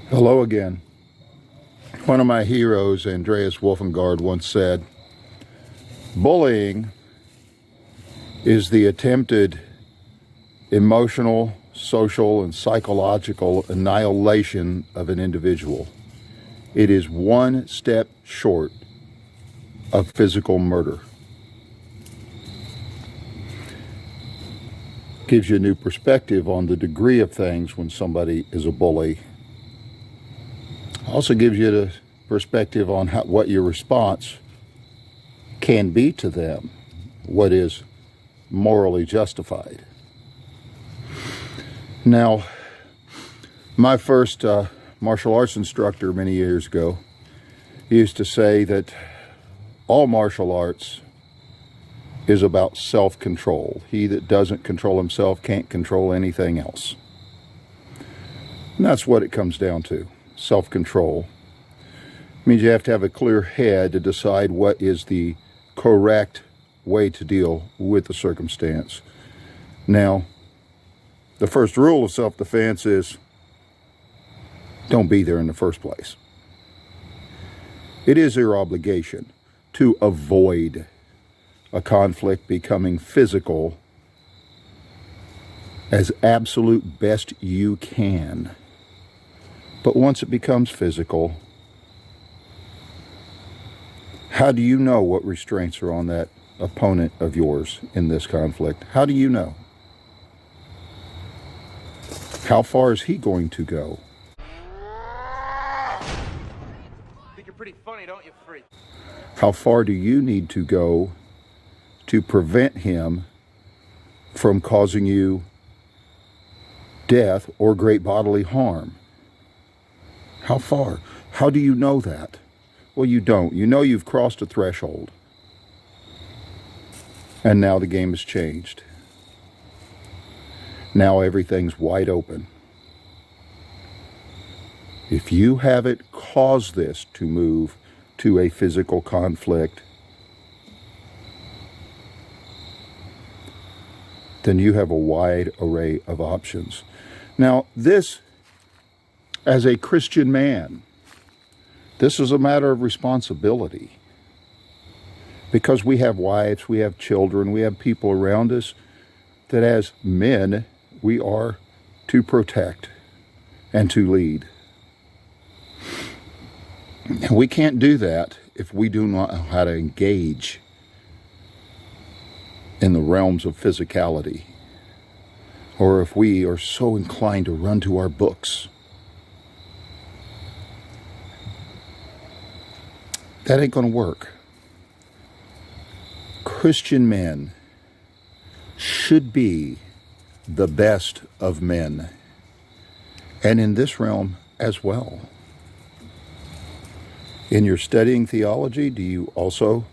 Hello again. One of my heroes, Andreas Wolfengard, once said, bullying is the attempted emotional, social, and psychological annihilation of an individual. It is one step short of physical murder. Gives you a new perspective on the degree of things when somebody is a bully. Also gives you the perspective on what your response can be to them, what is morally justified. Now, my first martial arts instructor many years ago used to say that all martial arts is about self-control. He that doesn't control himself can't control anything else. And that's what it comes down to. Self-control means you have to have a clear head to decide what is the correct way to deal with the circumstance. Now, the first rule of self-defense is don't be there in the first place. It is your obligation to avoid a conflict becoming physical as absolute best you can. But once it becomes physical, how do you know what restraints are on that opponent of yours in this conflict? How do you know? How far is he going to go? Think you're pretty funny, don't you, freak? How far do you need to go to prevent him from causing you death or great bodily harm? How far? How do you know that? Well, you don't. You know you've crossed a threshold. And now the game has changed. Now everything's wide open. If you haven't caused this to move to a physical conflict, then you have a wide array of options. Now, this, as a Christian man, this is a matter of responsibility. Because we have wives, we have children, we have people around us that as men, we are to protect and to lead. And we can't do that if we do not know how to engage in the realms of physicality, or if we are so inclined to run to our books. That ain't going to work. Christian men should be the best of men, and in this realm as well. In your studying theology, do you also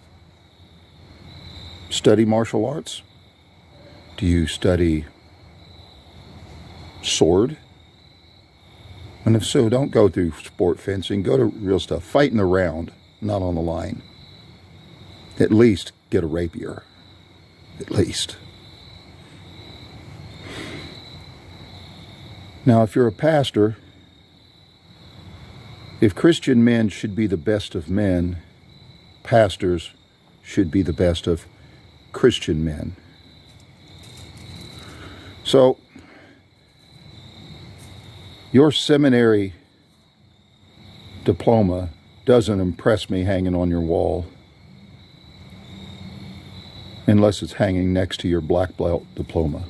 study martial arts? Do you study sword? And if so, don't go through sport fencing. Go to real stuff. Fight in the round, not on the line. At least get a rapier. At least. Now, if you're a pastor, if Christian men should be the best of men, pastors should be the best of Christian men. So, your seminary diploma doesn't impress me hanging on your wall, unless it's hanging next to your black belt diploma.